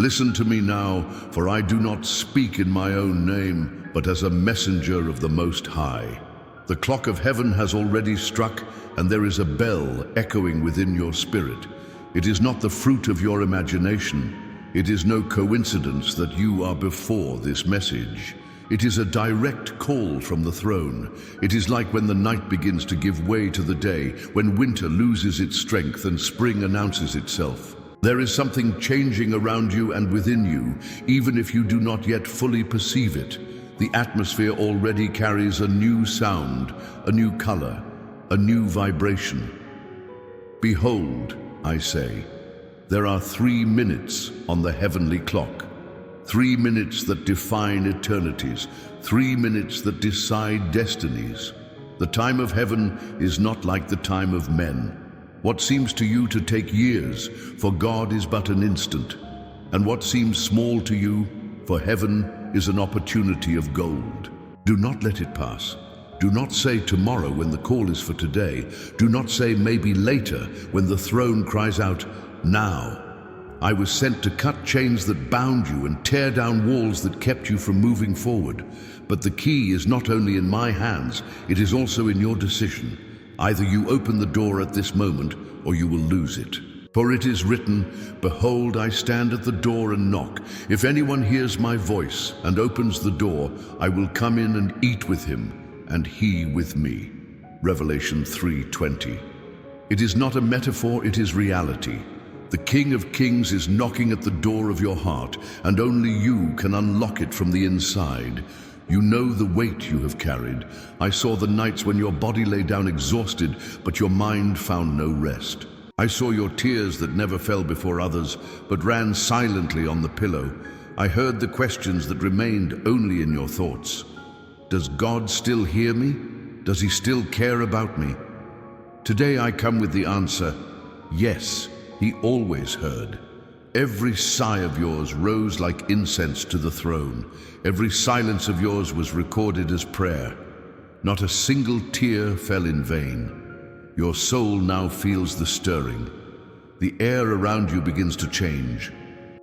Listen to me now, for I do not speak in my own name, but as a messenger of the Most High. The clock of heaven has already struck, and there is a bell echoing within your spirit. It is not the fruit of your imagination. It is no coincidence that you are before this message. It is a direct call from the throne. It is like when the night begins to give way to the day, when winter loses its strength and spring announces itself. There is something changing around you and within you, even if you do not yet fully perceive it. The atmosphere already carries a new sound, a new color, a new vibration. Behold, I say, there are 3 minutes on the heavenly clock. 3 minutes that define eternities, 3 minutes that decide destinies. The time of heaven is not like the time of men. What seems to you to take years, for God is but an instant. And what seems small to you, for heaven is an opportunity of gold. Do not let it pass. Do not say tomorrow when the call is for today. Do not say maybe later when the throne cries out, now. I was sent to cut chains that bound you and tear down walls that kept you from moving forward. But the key is not only in my hands, it is also in your decision. Either you open the door at this moment, or you will lose it. For it is written, behold, I stand at the door and knock. If anyone hears my voice and opens the door, I will come in and eat with him, and he with me. Revelation 3:20. It is not a metaphor, it is reality. The King of Kings is knocking at the door of your heart, and only you can unlock it from the inside. You know the weight you have carried. I saw the nights when your body lay down exhausted, but your mind found no rest. I saw your tears that never fell before others, but ran silently on the pillow. I heard the questions that remained only in your thoughts. Does God still hear me? Does he still care about me? Today I come with the answer, yes, he always heard. Every sigh of yours rose like incense to the throne. Every silence of yours was recorded as prayer. Not a single tear fell in vain. Your soul now feels the stirring. The air around you begins to change.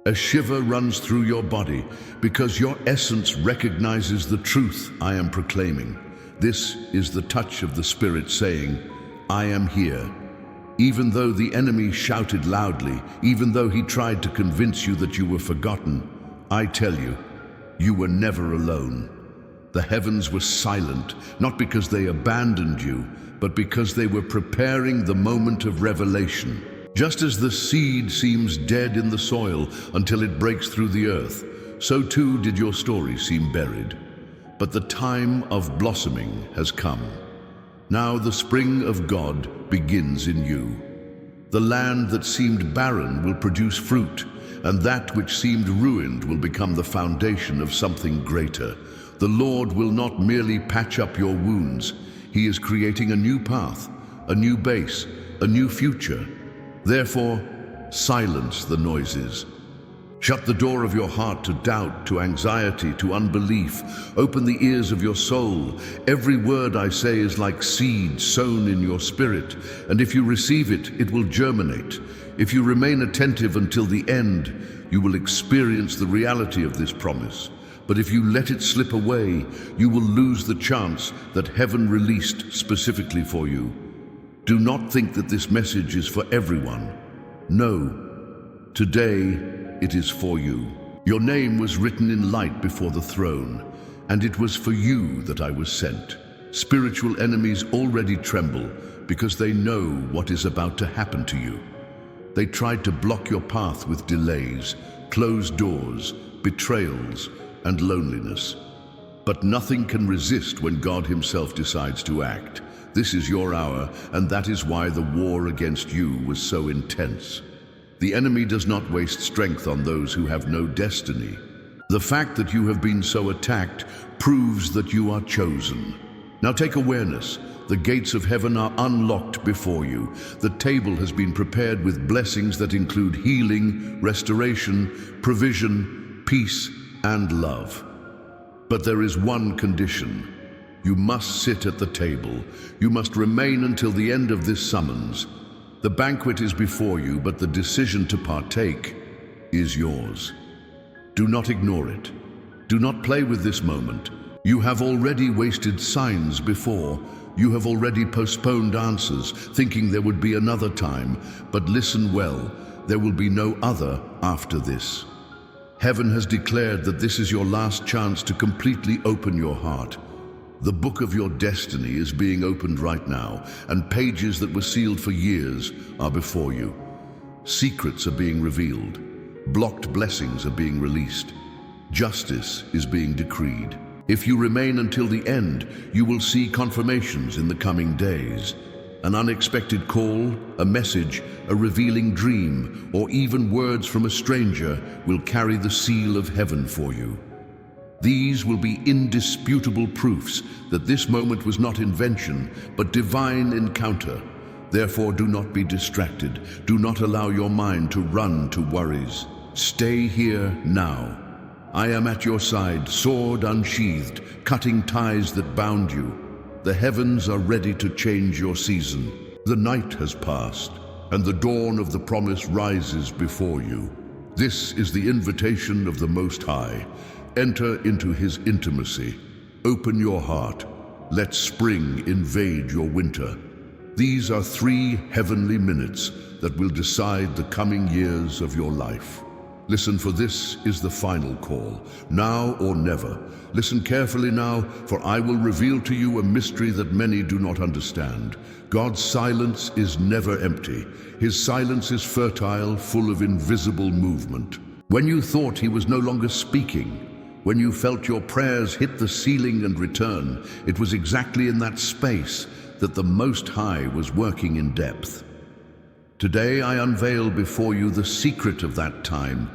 A shiver runs through your body because your essence recognizes the truth I am proclaiming. This is the touch of the Spirit saying, I am here. Even though the enemy shouted loudly, even though he tried to convince you that you were forgotten, I tell you, you were never alone. The heavens were silent, not because they abandoned you, but because they were preparing the moment of revelation. Just as the seed seems dead in the soil until it breaks through the earth, so too did your story seem buried. But the time of blossoming has come. Now the spring of God begins in you. The land that seemed barren will produce fruit, and that which seemed ruined will become the foundation of something greater. The Lord will not merely patch up your wounds. He is creating a new path, a new base, a new future. Therefore, silence the noises. Shut the door of your heart to doubt, to anxiety, to unbelief. Open the ears of your soul. Every word I say is like seed sown in your spirit, and if you receive it, it will germinate. If you remain attentive until the end, you will experience the reality of this promise. But if you let it slip away, you will lose the chance that heaven released specifically for you. Do not think that this message is for everyone. No, today, it is for you. Your name was written in light before the throne, and it was for you that I was sent. Spiritual enemies already tremble because they know what is about to happen to you. They tried to block your path with delays, closed doors, betrayals, and loneliness. But nothing can resist when God himself decides to act. This is your hour, and that is why the war against you was so intense. The enemy does not waste strength on those who have no destiny. The fact that you have been so attacked proves that you are chosen. Now take awareness. The gates of heaven are unlocked before you. The table has been prepared with blessings that include healing, restoration, provision, peace, and love. But there is one condition. You must sit at the table. You must remain until the end of this summons. The banquet is before you, but the decision to partake is yours. Do not ignore it. Do not play with this moment. You have already wasted signs before. You have already postponed answers, thinking there would be another time. But listen well, there will be no other after this. Heaven has declared that this is your last chance to completely open your heart. The book of your destiny is being opened right now, and pages that were sealed for years are before you. Secrets are being revealed. Blocked blessings are being released. Justice is being decreed. If you remain until the end, you will see confirmations in the coming days. An unexpected call, a message, a revealing dream, or even words from a stranger will carry the seal of heaven for you. These will be indisputable proofs that this moment was not invention, but divine encounter. Therefore, do not be distracted. Do not allow your mind to run to worries. Stay here now. I am at your side, sword unsheathed, cutting ties that bound you. The heavens are ready to change your season. The night has passed, and the dawn of the promise rises before you. This is the invitation of the Most High. Enter into his intimacy. Open your heart. Let spring invade your winter. These are 3 heavenly minutes that will decide the coming years of your life. Listen, for this is the final call, now or never. Listen carefully now, for I will reveal to you a mystery that many do not understand. God's silence is never empty. His silence is fertile, full of invisible movement. When you thought he was no longer speaking, when you felt your prayers hit the ceiling and return, it was exactly in that space that the Most High was working in depth. Today I unveil before you the secret of that time.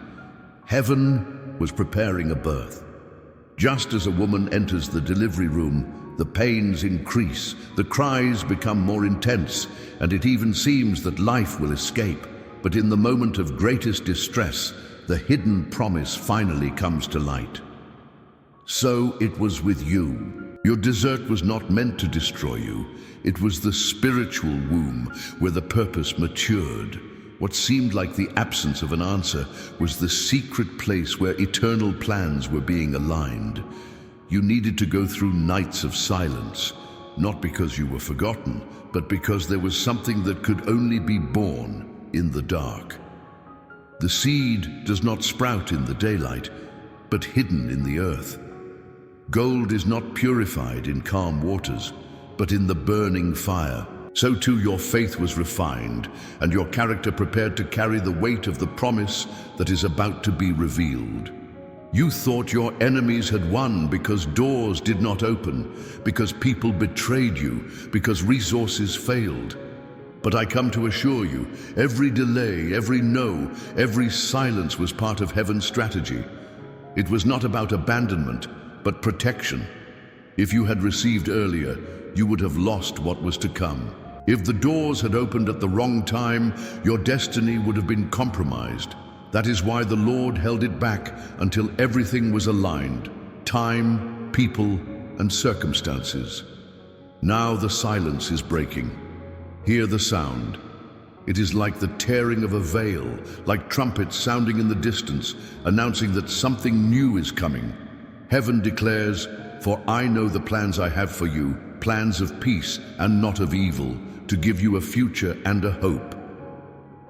Heaven was preparing a birth. Just as a woman enters the delivery room, the pains increase, the cries become more intense, and it even seems that life will escape. But in the moment of greatest distress, the hidden promise finally comes to light. So it was with you. Your desert was not meant to destroy you. It was the spiritual womb where the purpose matured. What seemed like the absence of an answer was the secret place where eternal plans were being aligned. You needed to go through nights of silence, not because you were forgotten, but because there was something that could only be born in the dark. The seed does not sprout in the daylight, but hidden in the earth. Gold is not purified in calm waters, but in the burning fire. So too your faith was refined, and your character prepared to carry the weight of the promise that is about to be revealed. You thought your enemies had won because doors did not open, because people betrayed you, because resources failed. But I come to assure you, every delay, every no, every silence was part of heaven's strategy. It was not about abandonment, but protection. If you had received earlier, you would have lost what was to come. If the doors had opened at the wrong time, your destiny would have been compromised. That is why the Lord held it back until everything was aligned: time, people, and circumstances. Now the silence is breaking. Hear the sound. It is like the tearing of a veil, like trumpets sounding in the distance, announcing that something new is coming. Heaven declares, "For I know the plans I have for you, plans of peace and not of evil, to give you a future and a hope."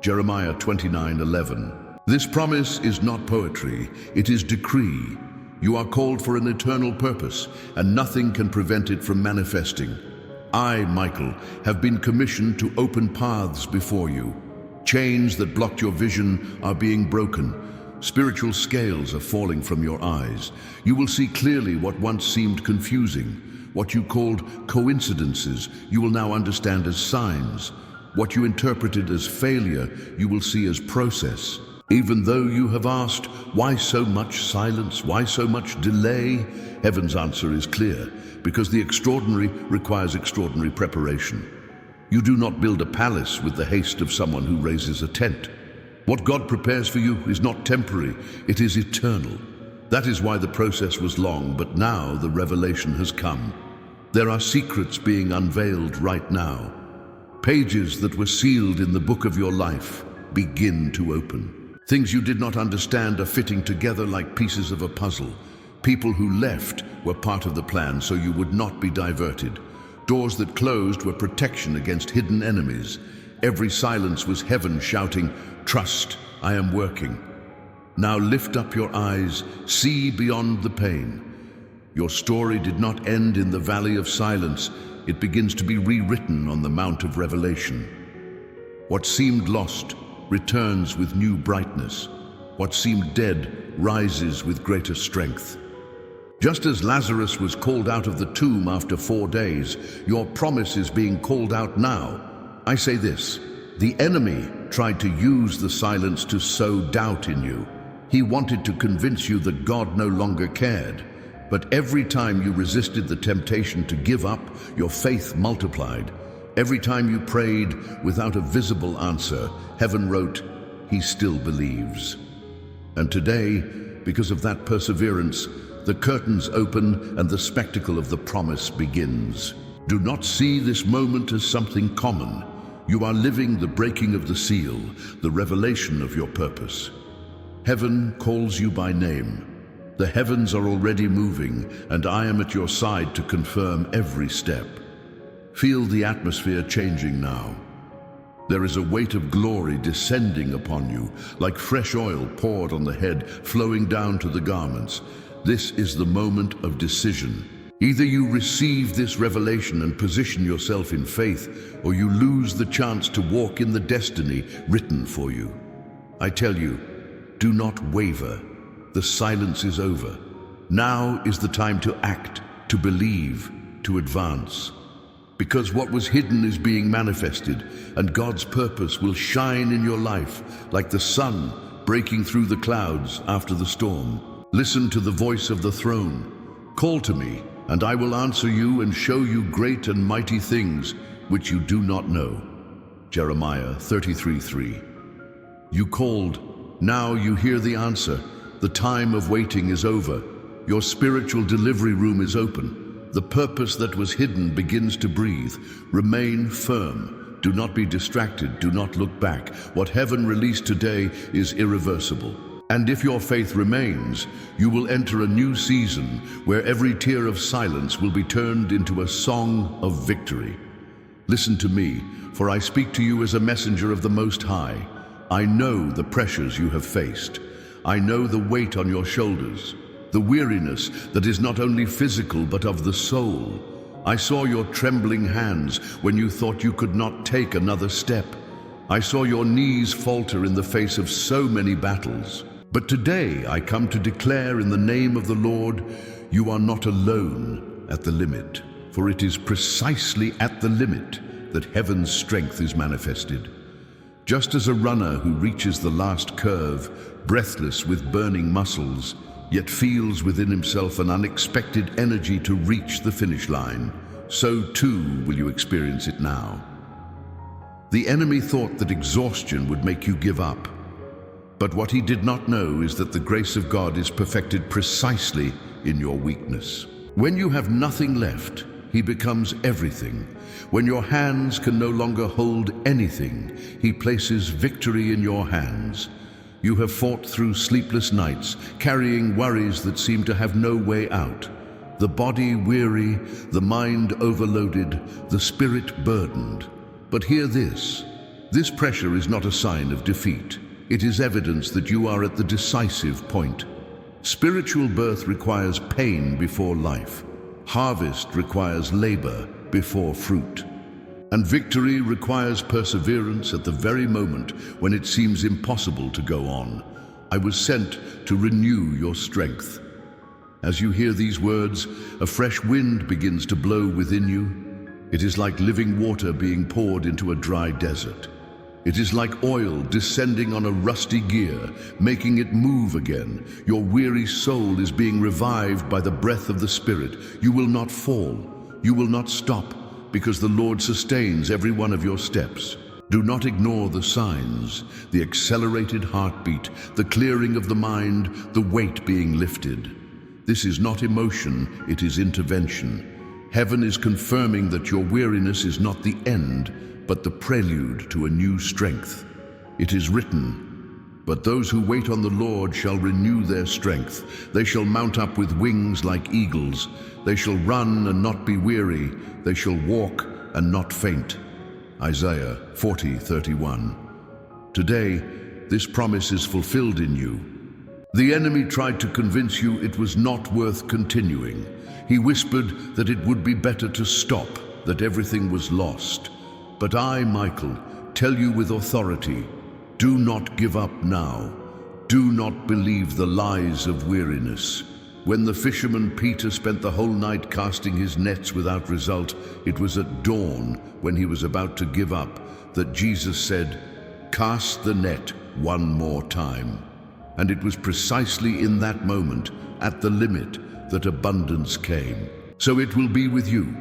Jeremiah 29:11. This promise is not poetry, it is decree. You are called for an eternal purpose, and nothing can prevent it from manifesting. I, Michael, have been commissioned to open paths before you. Chains that blocked your vision are being broken. Spiritual scales are falling from your eyes. You will see clearly what once seemed confusing. What you called coincidences, you will now understand as signs. What you interpreted as failure, you will see as process. Even though you have asked, why so much silence, why so much delay? Heaven's answer is clear, because the extraordinary requires extraordinary preparation. You do not build a palace with the haste of someone who raises a tent. What God prepares for you is not temporary, it is eternal. That is why the process was long, but now the revelation has come. There are secrets being unveiled right now. Pages that were sealed in the book of your life begin to open. Things you did not understand are fitting together like pieces of a puzzle. People who left were part of the plan so you would not be diverted. Doors that closed were protection against hidden enemies. Every silence was heaven shouting, "Trust, I am working." Now lift up your eyes, see beyond the pain. Your story did not end in the valley of silence. It begins to be rewritten on the Mount of Revelation. What seemed lost returns with new brightness. What seemed dead rises with greater strength. Just as Lazarus was called out of the tomb after 4 days, your promise is being called out now. I say this: the enemy tried to use the silence to sow doubt in you. He wanted to convince you that God no longer cared. But every time you resisted the temptation to give up, your faith multiplied. Every time you prayed without a visible answer, heaven wrote, "He still believes." And today, because of that perseverance, the curtains open and the spectacle of the promise begins. Do not see this moment as something common. You are living the breaking of the seal, the revelation of your purpose. Heaven calls you by name. The heavens are already moving, and I am at your side to confirm every step. Feel the atmosphere changing now. There is a weight of glory descending upon you, like fresh oil poured on the head, flowing down to the garments. This is the moment of decision. Either you receive this revelation and position yourself in faith, or you lose the chance to walk in the destiny written for you. I tell you, do not waver. The silence is over. Now is the time to act, to believe, to advance. Because what was hidden is being manifested, and God's purpose will shine in your life like the sun breaking through the clouds after the storm. Listen to the voice of the throne. Call to me, and I will answer you and show you great and mighty things which you do not know. Jeremiah 33:3. You called, now you hear the answer. The time of waiting is over. Your spiritual delivery room is open. The purpose that was hidden begins to breathe. Remain firm. Do not be distracted. Do not look back. What heaven released today is irreversible. And if your faith remains, you will enter a new season where every tear of silence will be turned into a song of victory. Listen to me, for I speak to you as a messenger of the Most High. I know the pressures you have faced. I know the weight on your shoulders, the weariness that is not only physical but of the soul. I saw your trembling hands when you thought you could not take another step. I saw your knees falter in the face of so many battles. But today I come to declare in the name of the Lord, you are not alone at the limit, for it is precisely at the limit that heaven's strength is manifested. Just as a runner who reaches the last curve, breathless with burning muscles, yet feels within himself an unexpected energy to reach the finish line, so too will you experience it now. The enemy thought that exhaustion would make you give up. But what he did not know is that the grace of God is perfected precisely in your weakness. When you have nothing left, He becomes everything. When your hands can no longer hold anything, He places victory in your hands. You have fought through sleepless nights, carrying worries that seem to have no way out. The body weary, the mind overloaded, the spirit burdened. But hear this. This pressure is not a sign of defeat. It is evidence that you are at the decisive point. Spiritual birth requires pain before life. Harvest requires labor before fruit. And victory requires perseverance at the very moment when it seems impossible to go on. I was sent to renew your strength. As you hear these words, a fresh wind begins to blow within you. It is like living water being poured into a dry desert. It is like oil descending on a rusty gear, making it move again. Your weary soul is being revived by the breath of the Spirit. You will not fall. You will not stop, because the Lord sustains every one of your steps. Do not ignore the signs, the accelerated heartbeat, the clearing of the mind, the weight being lifted. This is not emotion, it is intervention. Heaven is confirming that your weariness is not the end, but the prelude to a new strength. It is written, But those who wait on the Lord shall renew their strength. They shall mount up with wings like eagles. They shall run and not be weary. They shall walk and not faint. Isaiah 40:31. Today, this promise is fulfilled in you. The enemy tried to convince you it was not worth continuing. He whispered that it would be better to stop, that everything was lost. But I, Michael, tell you with authority, do not give up now. Do not believe the lies of weariness. When the fisherman Peter spent the whole night casting his nets without result, it was at dawn, when he was about to give up, that Jesus said, "Cast the net one more time." And it was precisely in that moment, at the limit, that abundance came. So it will be with you.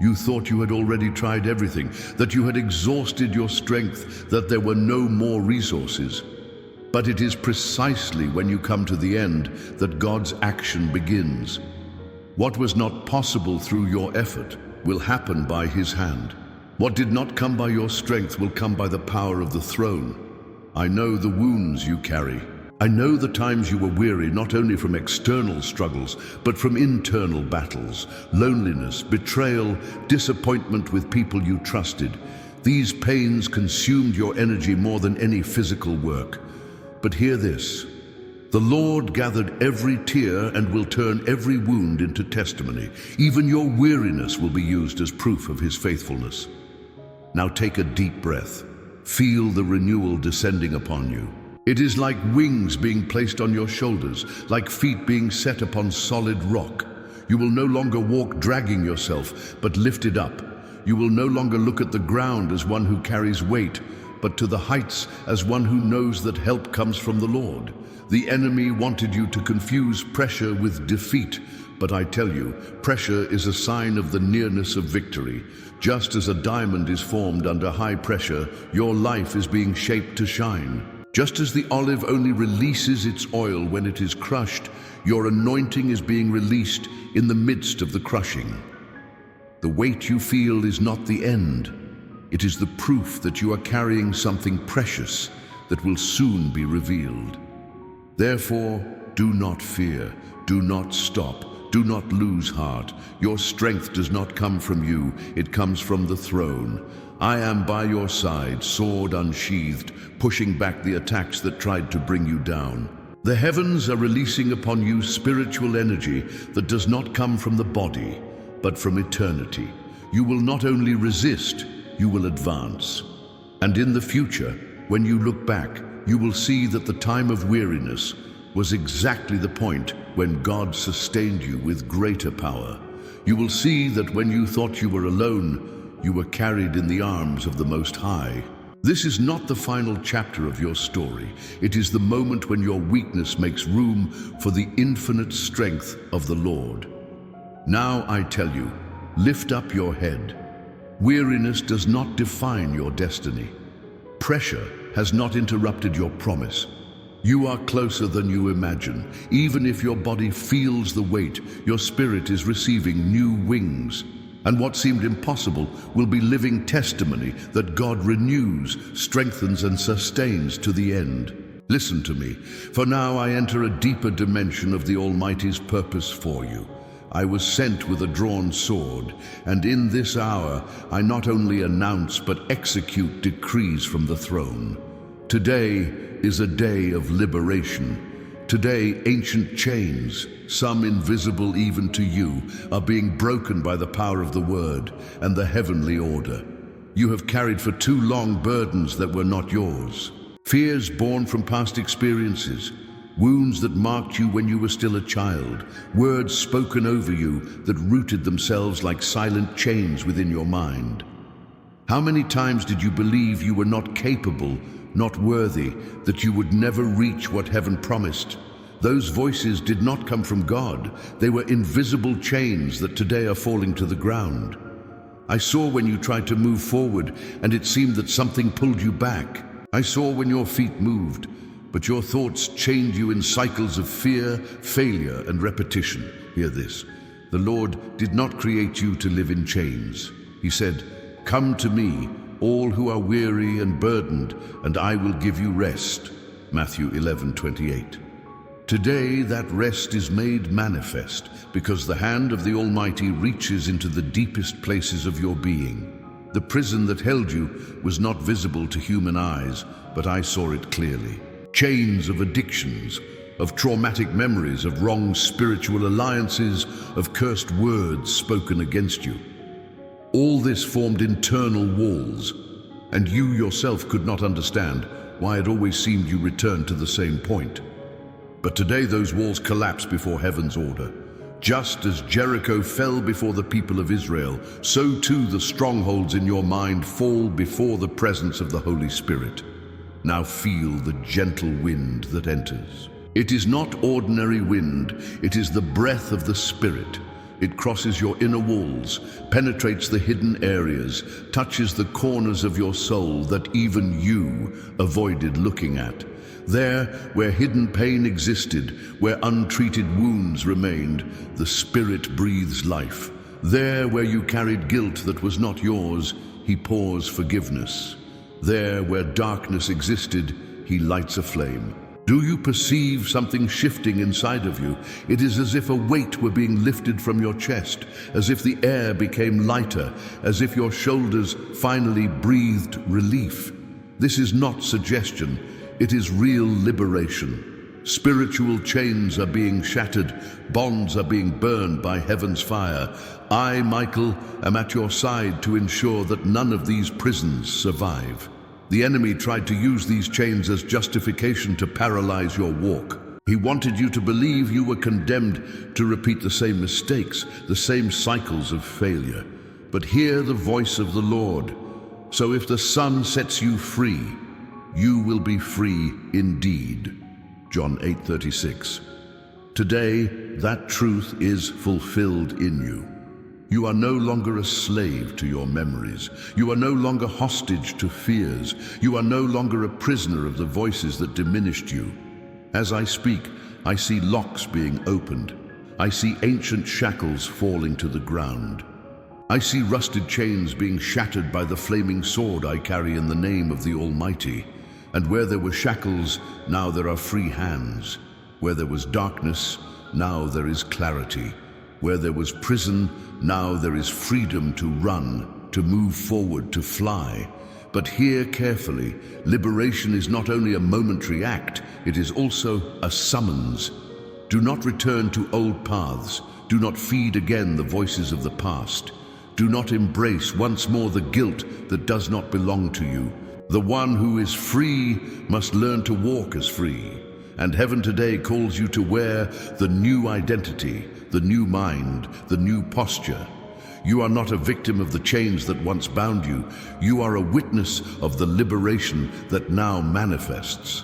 You thought you had already tried everything, that you had exhausted your strength, that there were no more resources. But it is precisely when you come to the end that God's action begins. What was not possible through your effort will happen by His hand. What did not come by your strength will come by the power of the throne. I know the wounds you carry. I know the times you were weary, not only from external struggles, but from internal battles, loneliness, betrayal, disappointment with people you trusted. These pains consumed your energy more than any physical work. But hear this: the Lord gathered every tear and will turn every wound into testimony. Even your weariness will be used as proof of His faithfulness. Now take a deep breath. Feel the renewal descending upon you. It is like wings being placed on your shoulders, like feet being set upon solid rock. You will no longer walk dragging yourself, but lifted up. You will no longer look at the ground as one who carries weight, but to the heights as one who knows that help comes from the Lord. The enemy wanted you to confuse pressure with defeat, but I tell you, pressure is a sign of the nearness of victory. Just as a diamond is formed under high pressure, your life is being shaped to shine. Just as the olive only releases its oil when it is crushed, your anointing is being released in the midst of the crushing. The weight you feel is not the end. It is the proof that you are carrying something precious that will soon be revealed. Therefore, do not fear, do not stop, do not lose heart. Your strength does not come from you, it comes from the throne. I am by your side, sword unsheathed, pushing back the attacks that tried to bring you down. The heavens are releasing upon you spiritual energy that does not come from the body, but from eternity. You will not only resist, you will advance. And in the future, when you look back, you will see that the time of weariness was exactly the point when God sustained you with greater power. You will see that when you thought you were alone, you were carried in the arms of the Most High. This is not the final chapter of your story. It is the moment when your weakness makes room for the infinite strength of the Lord. Now I tell you, lift up your head. Weariness does not define your destiny. Pressure has not interrupted your promise. You are closer than you imagine. Even if your body feels the weight, your spirit is receiving new wings. And what seemed impossible will be living testimony that God renews, strengthens, and sustains to the end. Listen to me, for now I enter a deeper dimension of the Almighty's purpose for you. I was sent with a drawn sword, and in this hour I not only announce but execute decrees from the throne. Today is a day of liberation. Today, ancient chains, some invisible even to you, are being broken by the power of the Word and the heavenly order. You have carried for too long burdens that were not yours. Fears born from past experiences, wounds that marked you when you were still a child, words spoken over you that rooted themselves like silent chains within your mind. How many times did you believe you were not capable, not worthy, that you would never reach what heaven promised? Those voices did not come from God. They were invisible chains that today are falling to the ground. I saw when you tried to move forward and it seemed that something pulled you back. I saw when your feet moved, but your thoughts chained you in cycles of fear, failure, and repetition. Hear this. The Lord did not create you to live in chains. He said, "Come to me, all who are weary and burdened, and I will give you rest." Matthew 11:28. Today that rest is made manifest because the hand of the Almighty reaches into the deepest places of your being. The prison that held you was not visible to human eyes, but I saw it clearly. Chains of addictions, of traumatic memories, of wrong spiritual alliances, of cursed words spoken against you. All this formed internal walls, and you yourself could not understand why it always seemed you returned to the same point. But today those walls collapse before heaven's order. Just as Jericho fell before the people of Israel, so too the strongholds in your mind fall before the presence of the Holy Spirit. Now feel the gentle wind that enters. It is not ordinary wind, it is the breath of the Spirit. It crosses your inner walls, penetrates the hidden areas, touches the corners of your soul that even you avoided looking at. There, where hidden pain existed, where untreated wounds remained, the Spirit breathes life. There, where you carried guilt that was not yours, He pours forgiveness. There, where darkness existed, He lights a flame. Do you perceive something shifting inside of you? It is as if a weight were being lifted from your chest, as if the air became lighter, as if your shoulders finally breathed relief. This is not suggestion. It is real liberation. Spiritual chains are being shattered, bonds are being burned by heaven's fire. I, Michael, am at your side to ensure that none of these prisons survive. The enemy tried to use these chains as justification to paralyze your walk. He wanted you to believe you were condemned to repeat the same mistakes, the same cycles of failure. But hear the voice of the Lord. So if the Son sets you free, you will be free indeed. John 8:36. Today, that truth is fulfilled in you. You are no longer a slave to your memories. You are no longer hostage to fears. You are no longer a prisoner of the voices that diminished you. As I speak, I see locks being opened. I see ancient shackles falling to the ground. I see rusted chains being shattered by the flaming sword I carry in the name of the Almighty. And where there were shackles, now there are free hands. Where there was darkness, now there is clarity. Where there was prison, now there is freedom to run, to move forward, to fly. But hear carefully, liberation is not only a momentary act, it is also a summons. Do not return to old paths. Do not feed again the voices of the past. Do not embrace once more the guilt that does not belong to you. The one who is free must learn to walk as free. And heaven today calls you to wear the new identity, the new mind, the new posture. You are not a victim of the chains that once bound you. You are a witness of the liberation that now manifests.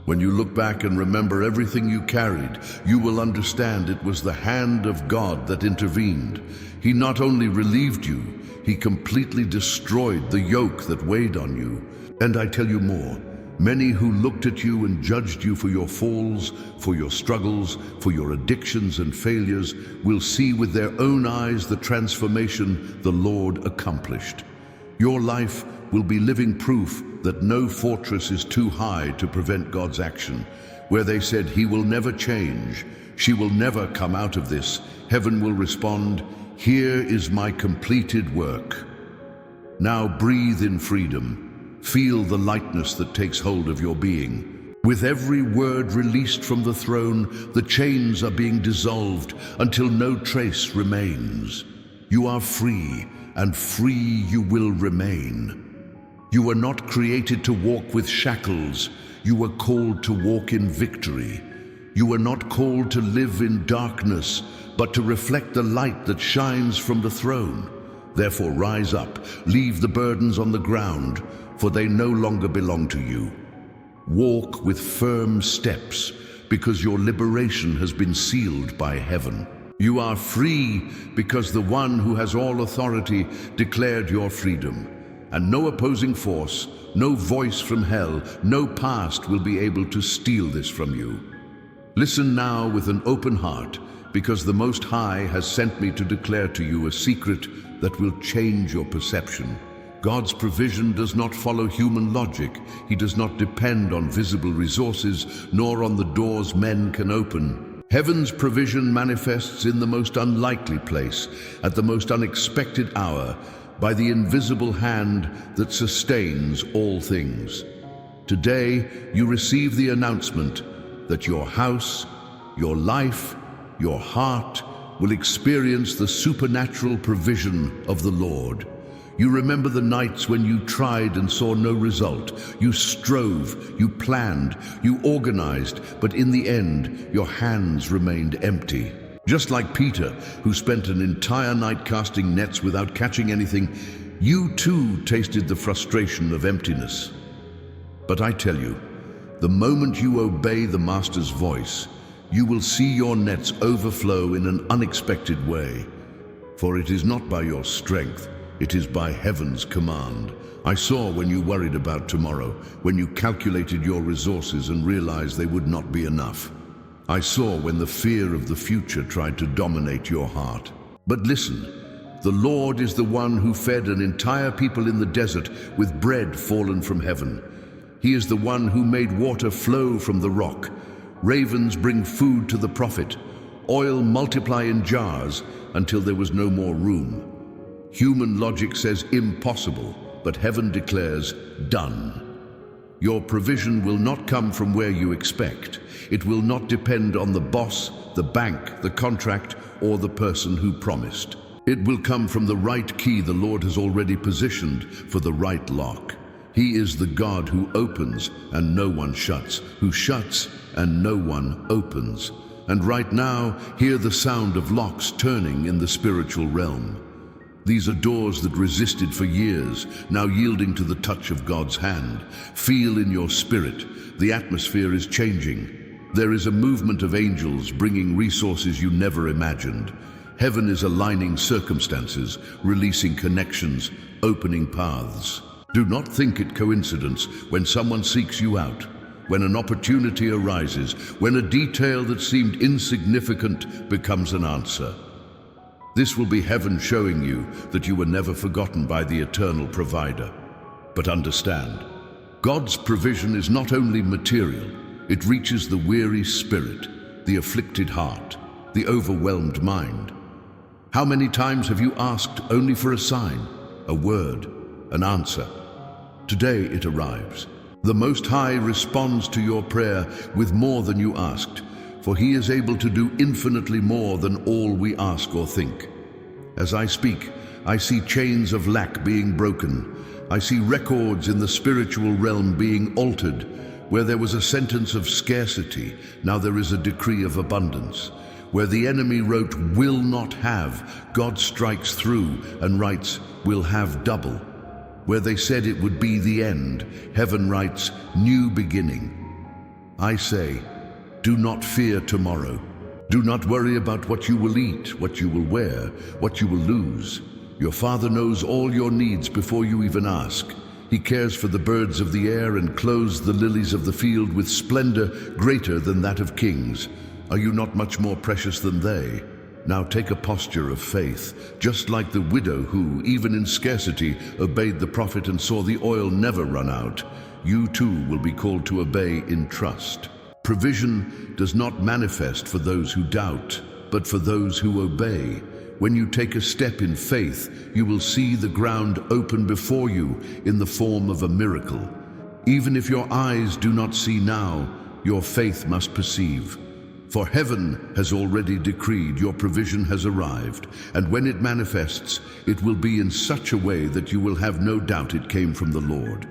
When you look back and remember everything you carried, you will understand it was the hand of God that intervened. He not only relieved you, He completely destroyed the yoke that weighed on you. And I tell you more, many who looked at you and judged you for your falls, for your struggles, for your addictions and failures, will see with their own eyes the transformation the Lord accomplished. Your life will be living proof that no fortress is too high to prevent God's action. Where they said, He will never change, she will never come out of this, heaven will respond, here is my completed work. Now breathe in freedom. Feel the lightness that takes hold of your being. With every word released from the throne, the chains are being dissolved until no trace remains. You are free, and free you will remain. You were not created to walk with shackles. You were called to walk in victory. You were not called to live in darkness, but to reflect the light that shines from the throne. Therefore rise up, leave the burdens on the ground, for they no longer belong to you. Walk with firm steps, because your liberation has been sealed by heaven. You are free because the one who has all authority declared your freedom. And no opposing force, no voice from hell, no past will be able to steal this from you. Listen now with an open heart, because the Most High has sent me to declare to you a secret that will change your perception. God's provision does not follow human logic. He does not depend on visible resources, nor on the doors men can open. Heaven's provision manifests in the most unlikely place, at the most unexpected hour, by the invisible hand that sustains all things. Today, you receive the announcement that your house, your life, your heart will experience the supernatural provision of the Lord. You remember the nights when you tried and saw no result. You strove, you planned, you organized, but in the end, your hands remained empty. Just like Peter, who spent an entire night casting nets without catching anything, you too tasted the frustration of emptiness. But I tell you, the moment you obey the Master's voice, you will see your nets overflow in an unexpected way. For it is not by your strength, it is by heaven's command. I saw when you worried about tomorrow, when you calculated your resources and realized they would not be enough. I saw when the fear of the future tried to dominate your heart. But listen, the Lord is the one who fed an entire people in the desert with bread fallen from heaven. He is the one who made water flow from the rock. Ravens bring food to the prophet. Oil multiply in jars until there was no more room. Human logic says impossible, but heaven declares done. Your provision will not come from where you expect. It will not depend on the boss, the bank, the contract, or the person who promised. It will come from the right key the Lord has already positioned for the right lock. He is the God who opens and no one shuts, who shuts and no one opens. And right now, hear the sound of locks turning in the spiritual realm. These are doors that resisted for years, now yielding to the touch of God's hand. Feel in your spirit, the atmosphere is changing. There is a movement of angels bringing resources you never imagined. Heaven is aligning circumstances, releasing connections, opening paths. Do not think it coincidence when someone seeks you out, when an opportunity arises, when a detail that seemed insignificant becomes an answer. This will be heaven showing you that you were never forgotten by the eternal provider. But understand, God's provision is not only material, it reaches the weary spirit, the afflicted heart, the overwhelmed mind. How many times have you asked only for a sign, a word, an answer? Today it arrives. The Most High responds to your prayer with more than you asked, for He is able to do infinitely more than all we ask or think. As I speak, I see chains of lack being broken. I see records in the spiritual realm being altered. Where there was a sentence of scarcity, now there is a decree of abundance. Where the enemy wrote, "will not have," God strikes through and writes, "will have double." Where they said it would be the end, heaven writes, "new beginning." I say, do not fear tomorrow. Do not worry about what you will eat, what you will wear, what you will lose. Your Father knows all your needs before you even ask. He cares for the birds of the air and clothes the lilies of the field with splendor greater than that of kings. Are you not much more precious than they? Now take a posture of faith, just like the widow who, even in scarcity, obeyed the prophet and saw the oil never run out. You too will be called to obey in trust. Provision does not manifest for those who doubt, but for those who obey. When you take a step in faith, you will see the ground open before you in the form of a miracle. Even if your eyes do not see now, your faith must perceive. For heaven has already decreed your provision has arrived, and when it manifests, it will be in such a way that you will have no doubt it came from the Lord.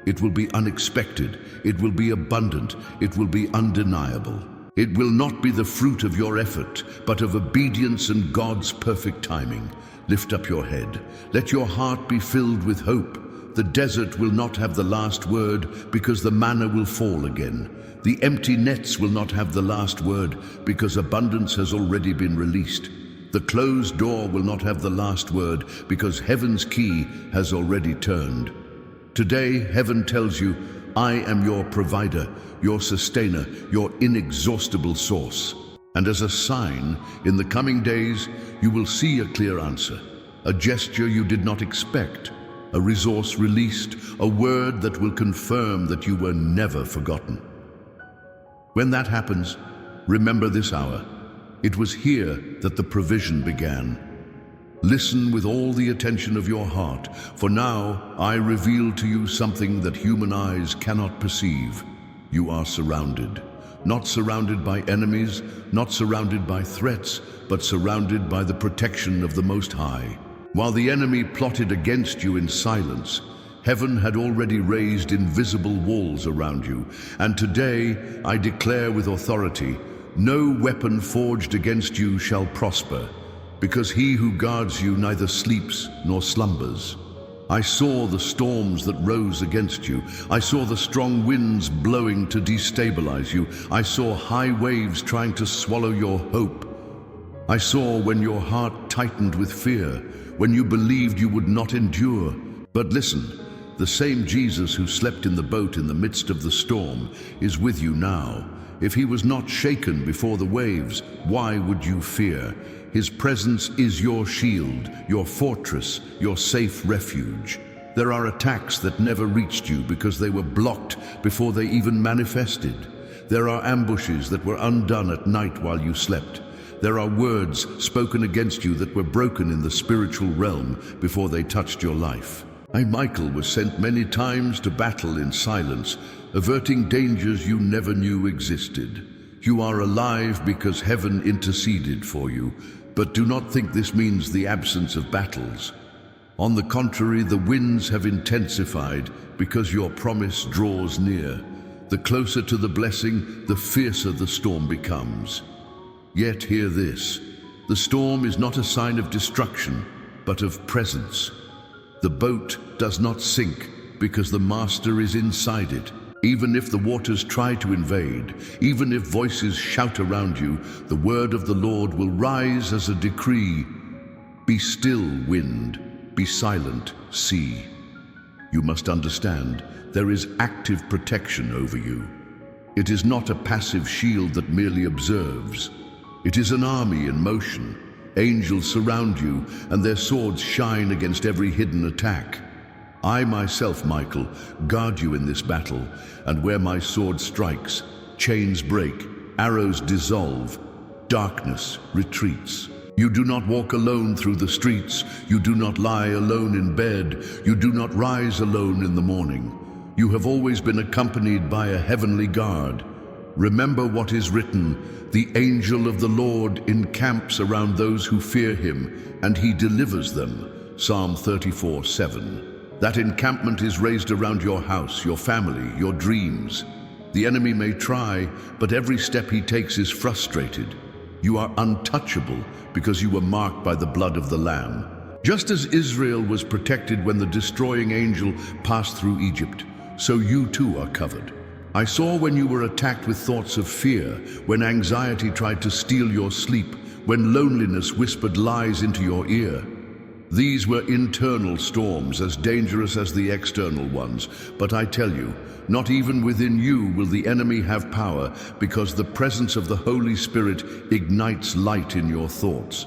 It will be unexpected, it will be abundant, it will be undeniable. It will not be the fruit of your effort, but of obedience and God's perfect timing. Lift up your head. Let your heart be filled with hope. The desert will not have the last word because the manna will fall again. The empty nets will not have the last word because abundance has already been released. The closed door will not have the last word because heaven's key has already turned. Today, heaven tells you, I am your provider, your sustainer, your inexhaustible source. And as a sign, in the coming days, you will see a clear answer, a gesture you did not expect, a resource released, a word that will confirm that you were never forgotten. When that happens, remember this hour. It was here that the provision began. Listen with all the attention of your heart, for now I reveal to you something that human eyes cannot perceive. You are surrounded. Not surrounded by enemies, not surrounded by threats, but surrounded by the protection of the Most High. While the enemy plotted against you in silence, heaven had already raised invisible walls around you. And today I declare with authority, no weapon forged against you shall prosper, because he who guards you neither sleeps nor slumbers. I saw the storms that rose against you. I saw the strong winds blowing to destabilize you. I saw high waves trying to swallow your hope. I saw when your heart tightened with fear, when you believed you would not endure. But listen, the same Jesus who slept in the boat in the midst of the storm is with you now. If he was not shaken before the waves, why would you fear? His presence is your shield, your fortress, your safe refuge. There are attacks that never reached you because they were blocked before they even manifested. There are ambushes that were undone at night while you slept. There are words spoken against you that were broken in the spiritual realm before they touched your life. Michael was sent many times to battle in silence, averting dangers you never knew existed. You are alive because heaven interceded for you, but do not think this means the absence of battles. On the contrary, the winds have intensified because your promise draws near. The closer to the blessing, the fiercer the storm becomes. Yet hear this, the storm is not a sign of destruction, but of presence. The boat does not sink because the master is inside it. Even if the waters try to invade, even if voices shout around you, the word of the Lord will rise as a decree. Be still, wind. Be silent, sea. You must understand, there is active protection over you. It is not a passive shield that merely observes. It is an army in motion. Angels surround you, and their swords shine against every hidden attack. I myself, Michael, guard you in this battle, and where my sword strikes, chains break, arrows dissolve, darkness retreats. You do not walk alone through the streets. You do not lie alone in bed. You do not rise alone in the morning. You have always been accompanied by a heavenly guard. Remember what is written, the angel of the Lord encamps around those who fear him, and he delivers them. Psalm 34:7. That encampment is raised around your house, your family, your dreams. The enemy may try, but every step he takes is frustrated. You are untouchable because you were marked by the blood of the Lamb. Just as Israel was protected when the destroying angel passed through Egypt, so you too are covered. I saw when you were attacked with thoughts of fear, when anxiety tried to steal your sleep, when loneliness whispered lies into your ear. These were internal storms, as dangerous as the external ones. But I tell you, not even within you will the enemy have power, because the presence of the Holy Spirit ignites light in your thoughts.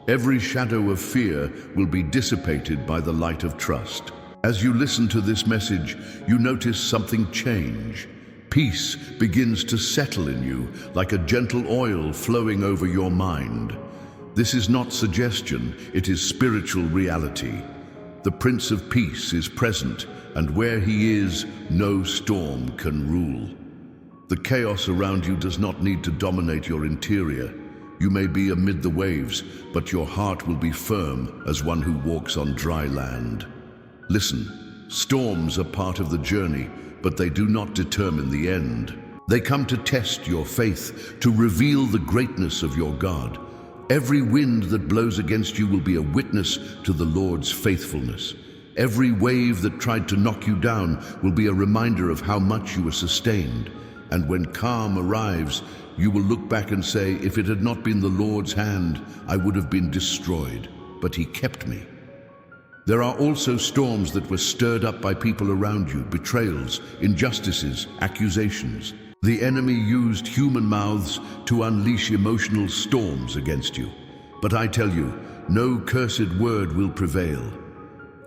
Every shadow of fear will be dissipated by the light of trust. As you listen to this message, you notice something change. Peace begins to settle in you, like a gentle oil flowing over your mind. This is not suggestion, it is spiritual reality. The Prince of Peace is present, and where he is, no storm can rule. The chaos around you does not need to dominate your interior. You may be amid the waves, but your heart will be firm as one who walks on dry land. Listen, storms are part of the journey, but they do not determine the end. They come to test your faith, to reveal the greatness of your God. Every wind that blows against you will be a witness to the Lord's faithfulness. Every wave that tried to knock you down will be a reminder of how much you were sustained. And when calm arrives, you will look back and say, if it had not been the Lord's hand, I would have been destroyed, but he kept me. There are also storms that were stirred up by people around you, betrayals, injustices, accusations. The enemy used human mouths to unleash emotional storms against you. But I tell you, no cursed word will prevail.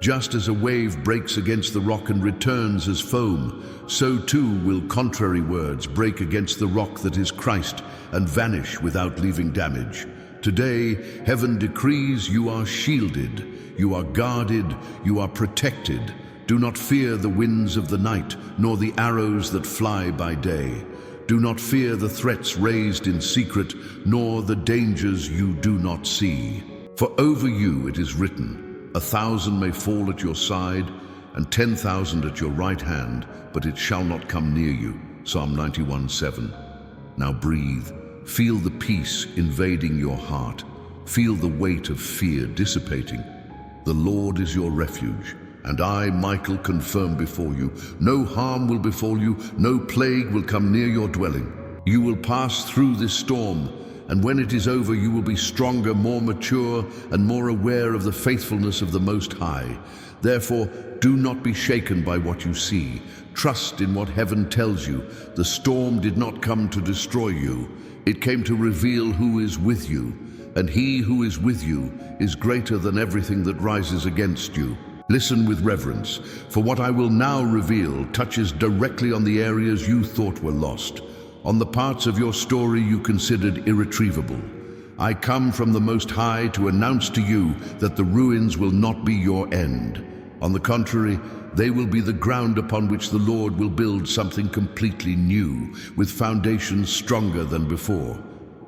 Just as a wave breaks against the rock and returns as foam, so too will contrary words break against the rock that is Christ and vanish without leaving damage. Today, heaven decrees you are shielded, you are guarded, you are protected. Do not fear the winds of the night, nor the arrows that fly by day. Do not fear the threats raised in secret, nor the dangers you do not see. For over you it is written, 1,000 may fall at your side, and 10,000 at your right hand, but it shall not come near you. Psalm 91:7. Now breathe. Feel the peace invading your heart. Feel the weight of fear dissipating. The Lord is your refuge, and I, Michael, confirm before you, no harm will befall you, no plague will come near your dwelling. You will pass through this storm, and when it is over, you will be stronger, more mature, and more aware of the faithfulness of the Most High. Therefore, do not be shaken by what you see. Trust in what heaven tells you. The storm did not come to destroy you. It came to reveal who is with you, and he who is with you is greater than everything that rises against you. Listen with reverence, for what I will now reveal touches directly on the areas you thought were lost, on the parts of your story you considered irretrievable. I come from the Most High to announce to you that the ruins will not be your end. On the contrary, they will be the ground upon which the Lord will build something completely new, with foundations stronger than before.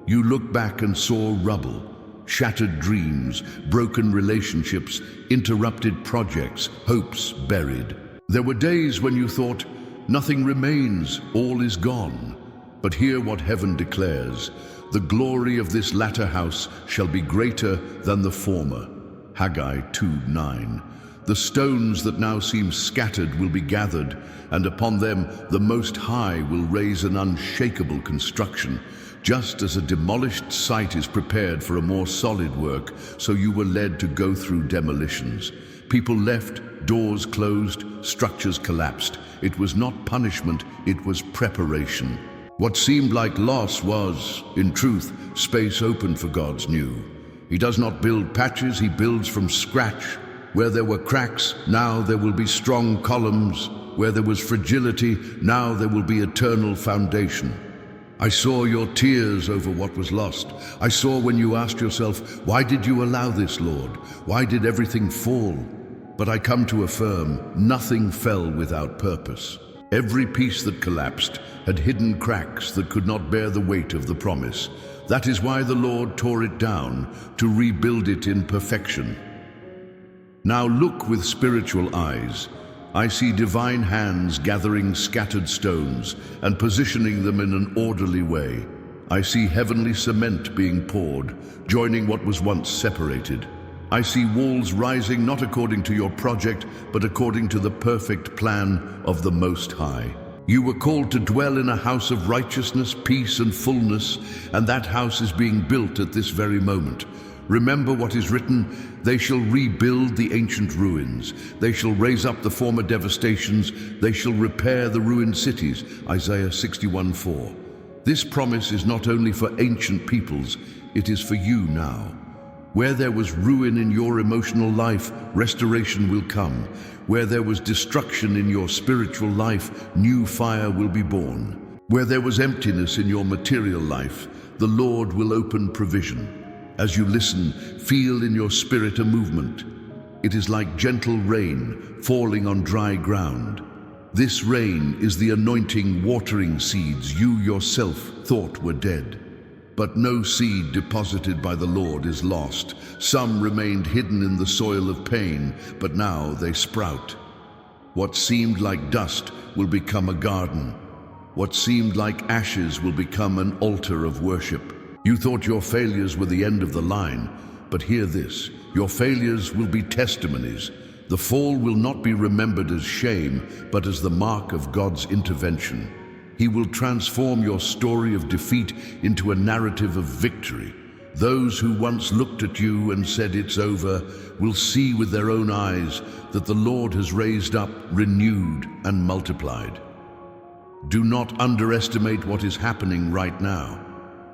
You look back and saw rubble, shattered dreams, broken relationships, interrupted projects, hopes buried. There were days when you thought, nothing remains, all is gone. But hear what heaven declares. The glory of this latter house shall be greater than the former. Haggai 2:9. The stones that now seem scattered will be gathered, and upon them the Most High will raise an unshakable construction. Just as a demolished site is prepared for a more solid work, so you were led to go through demolitions. People left, doors closed, structures collapsed. It was not punishment, it was preparation. What seemed like loss was, in truth, space open for God's new. He does not build patches, he builds from scratch. Where there were cracks, now there will be strong columns. Where there was fragility, now there will be eternal foundation. I saw your tears over what was lost. I saw when you asked yourself, why did you allow this, Lord? Why did everything fall? But I come to affirm, nothing fell without purpose. Every piece that collapsed had hidden cracks that could not bear the weight of the promise. That is why the Lord tore it down, to rebuild it in perfection. Now look with spiritual eyes. I see divine hands gathering scattered stones and positioning them in an orderly way. I see heavenly cement being poured, joining what was once separated. I see walls rising not according to your project, but according to the perfect plan of the Most High. You were called to dwell in a house of righteousness, peace, and fullness, and that house is being built at this very moment. Remember what is written, they shall rebuild the ancient ruins. They shall raise up the former devastations. They shall repair the ruined cities. Isaiah 61:4. This promise is not only for ancient peoples, it is for you now. Where there was ruin in your emotional life, restoration will come. Where there was destruction in your spiritual life, new fire will be born. Where there was emptiness in your material life, the Lord will open provision. As you listen, feel in your spirit a movement. It is like gentle rain falling on dry ground. This rain is the anointing watering seeds you yourself thought were dead. But no seed deposited by the Lord is lost. Some remained hidden in the soil of pain, but now they sprout. What seemed like dust will become a garden. What seemed like ashes will become an altar of worship. You thought your failures were the end of the line, but hear this. Your failures will be testimonies. The fall will not be remembered as shame, but as the mark of God's intervention. He will transform your story of defeat into a narrative of victory. Those who once looked at you and said it's over will see with their own eyes that the Lord has raised up, renewed, and multiplied. Do not underestimate what is happening right now.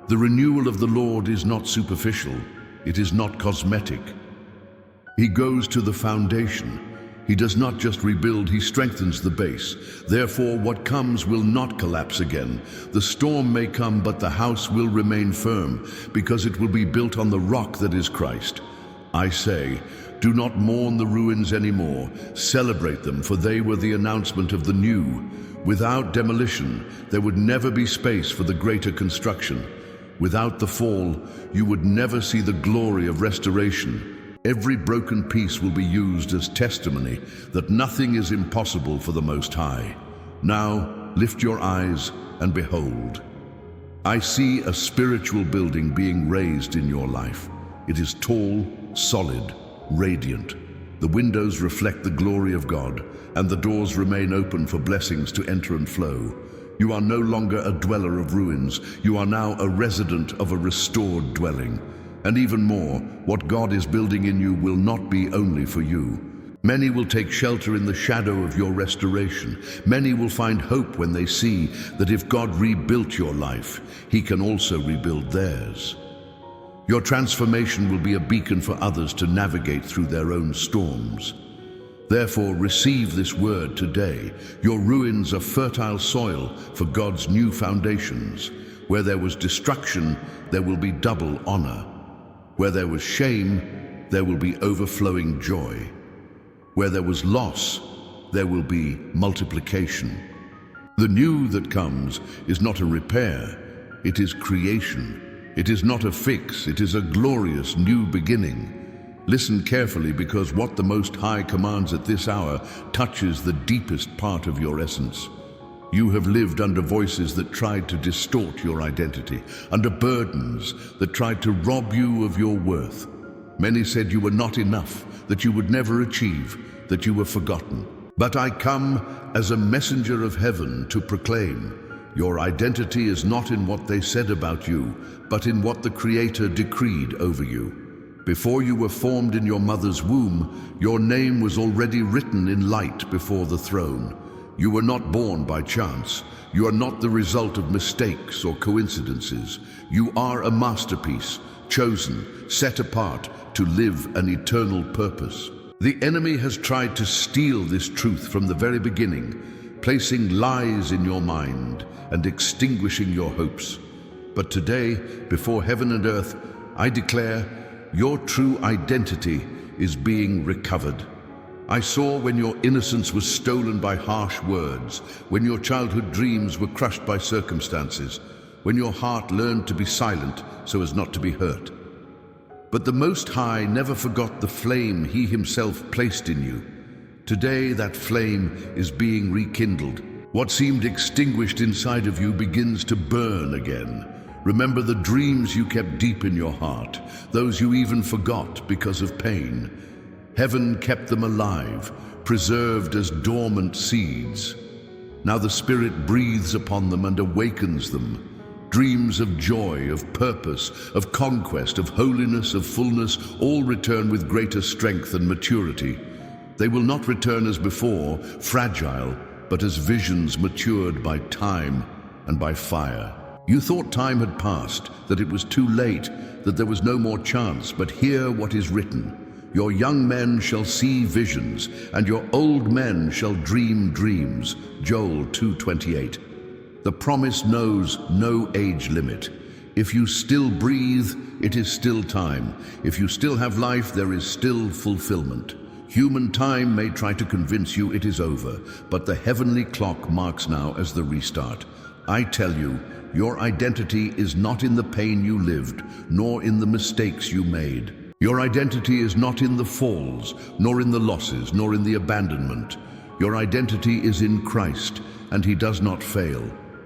The renewal of the Lord is not superficial. It is not cosmetic. He goes to the foundation. He does not just rebuild, he strengthens the base. Therefore, what comes will not collapse again. The storm may come, but the house will remain firm, because it will be built on the rock that is Christ. I say, do not mourn the ruins anymore. Celebrate them, for they were the announcement of the new. Without demolition, there would never be space for the greater construction. Without the fall, you would never see the glory of restoration. Every broken piece will be used as testimony that nothing is impossible for the Most High. Now, lift your eyes and behold. I see a spiritual building being raised in your life. It is tall, solid, radiant. The windows reflect the glory of God, and the doors remain open for blessings to enter and flow. You are no longer a dweller of ruins. You are now a resident of a restored dwelling. And even more, what God is building in you will not be only for you. Many will take shelter in the shadow of your restoration. Many will find hope when they see that if God rebuilt your life, He can also rebuild theirs. Your transformation will be a beacon for others to navigate through their own storms. Therefore, receive this word today. Your ruins are fertile soil for God's new foundations. Where there was destruction, there will be double honor. Where there was shame, there will be overflowing joy. Where there was loss, there will be multiplication. The new that comes is not a repair, it is creation. It is not a fix, it is a glorious new beginning. Listen carefully, because what the Most High commands at this hour touches the deepest part of your essence. You have lived under voices that tried to distort your identity, under burdens that tried to rob you of your worth. Many said you were not enough, that you would never achieve, that you were forgotten. But I come as a messenger of heaven to proclaim, your identity is not in what they said about you, but in what the Creator decreed over you. Before you were formed in your mother's womb, your name was already written in light before the throne. You were not born by chance. You are not the result of mistakes or coincidences. You are a masterpiece, chosen, set apart to live an eternal purpose. The enemy has tried to steal this truth from the very beginning, placing lies in your mind and extinguishing your hopes. But today, before heaven and earth, I declare your true identity is being recovered. I saw when your innocence was stolen by harsh words, when your childhood dreams were crushed by circumstances, when your heart learned to be silent so as not to be hurt. But the Most High never forgot the flame He Himself placed in you. Today that flame is being rekindled. What seemed extinguished inside of you begins to burn again. Remember the dreams you kept deep in your heart, those you even forgot because of pain. Heaven kept them alive, preserved as dormant seeds. Now the Spirit breathes upon them and awakens them. Dreams of joy, of purpose, of conquest, of holiness, of fullness, all return with greater strength and maturity. They will not return as before, fragile, but as visions matured by time and by fire. You thought time had passed, that it was too late, that there was no more chance, but hear what is written. Your young men shall see visions, and your old men shall dream dreams. Joel 2:28. The promise knows no age limit. If you still breathe, it is still time. If you still have life, there is still fulfillment. Human time may try to convince you it is over, but the heavenly clock marks now as the restart. I tell you, your identity is not in the pain you lived, nor in the mistakes you made. Your identity is not in the falls, nor in the losses, nor in the abandonment. Your identity is in Christ, and He does not fail.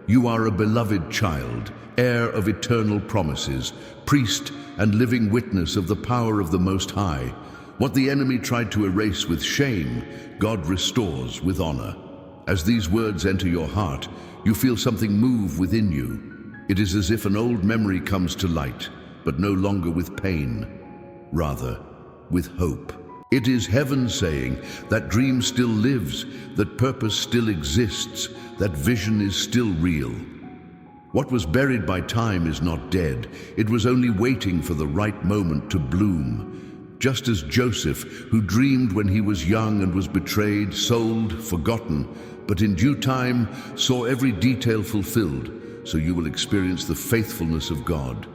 You are a beloved child, heir of eternal promises, priest and living witness of the power of the Most High. What the enemy tried to erase with shame, God restores with honor. As these words enter your heart, you feel something move within you. It is as if an old memory comes to light, but no longer with pain, rather with hope. It is heaven saying that dream still lives, that purpose still exists, that vision is still real. What was buried by time is not dead. It was only waiting for the right moment to bloom. just as Joseph, who dreamed when he was young and was betrayed, sold, forgotten, but in due time saw every detail fulfilled, so you will experience the faithfulness of God.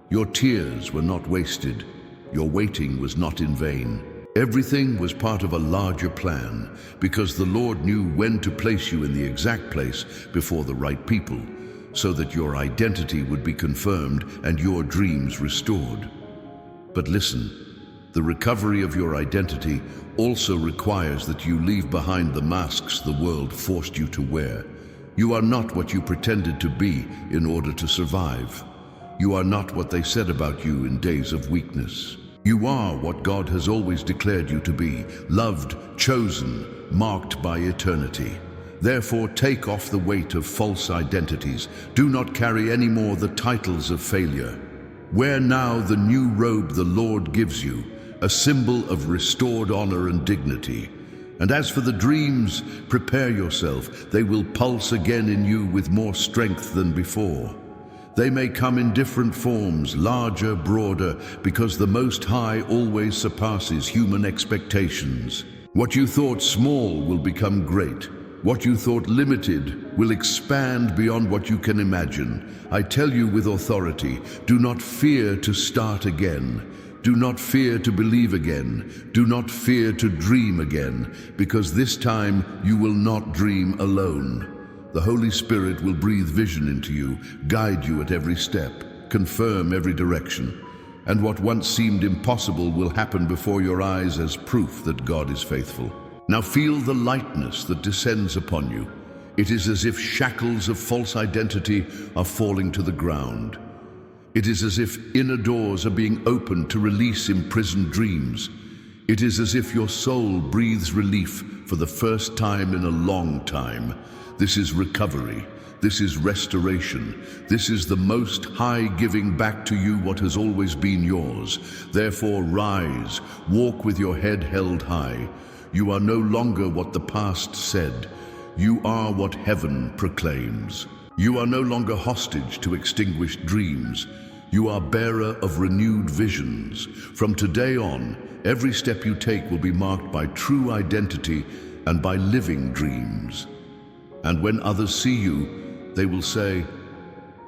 Your tears were not wasted. Your waiting was not in vain. Everything was part of a larger plan, because the Lord knew when to place you in the exact place before the right people, so that your identity would be confirmed and your dreams restored. But listen, the recovery of your identity also requires that you leave behind the masks the world forced you to wear. You are not what you pretended to be in order to survive. You are not what they said about you in days of weakness. You are what God has always declared you to be, loved, chosen, marked by eternity. Therefore, take off the weight of false identities. Do not carry any more the titles of failure. Wear now the new robe the Lord gives you, a symbol of restored honor and dignity. And as for the dreams, prepare yourself. They will pulse again in you with more strength than before. They may come in different forms, larger, broader, because the Most High always surpasses human expectations. What you thought small will become great. What you thought limited will expand beyond what you can imagine. I tell you with authority, do not fear to start again. Do not fear to believe again. Do not fear to dream again, because this time you will not dream alone. The Holy Spirit will breathe vision into you, guide you at every step, confirm every direction, and what once seemed impossible will happen before your eyes as proof that God is faithful. Now feel the lightness that descends upon you. It is as if shackles of false identity are falling to the ground. It is as if inner doors are being opened to release imprisoned dreams. It is as if your soul breathes relief for the first time in a long time. This is recovery. This is restoration. This is the Most High giving back to you what has always been yours. Therefore, rise, walk with your head held high. You are no longer what the past said. You are what heaven proclaims. You are no longer hostage to extinguished dreams. You are bearer of renewed visions. From today on, every step you take will be marked by true identity and by living dreams. And when others see you, they will say,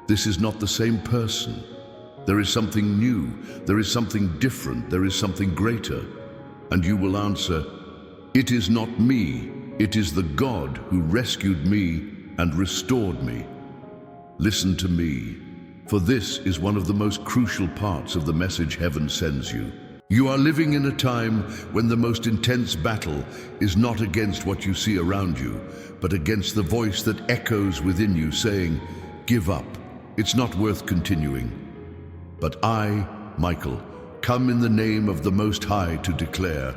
"This is not the same person. There is something new. There is something different. There is something greater." And you will answer, "It is not me. It is the God who rescued me and restored me." Listen to me, for this is one of the most crucial parts of the message heaven sends you. You are living in a time when the most intense battle is not against what you see around you, but against the voice that echoes within you saying, "Give up. It's not worth continuing." But I, Michael, come in the name of the Most High to declare,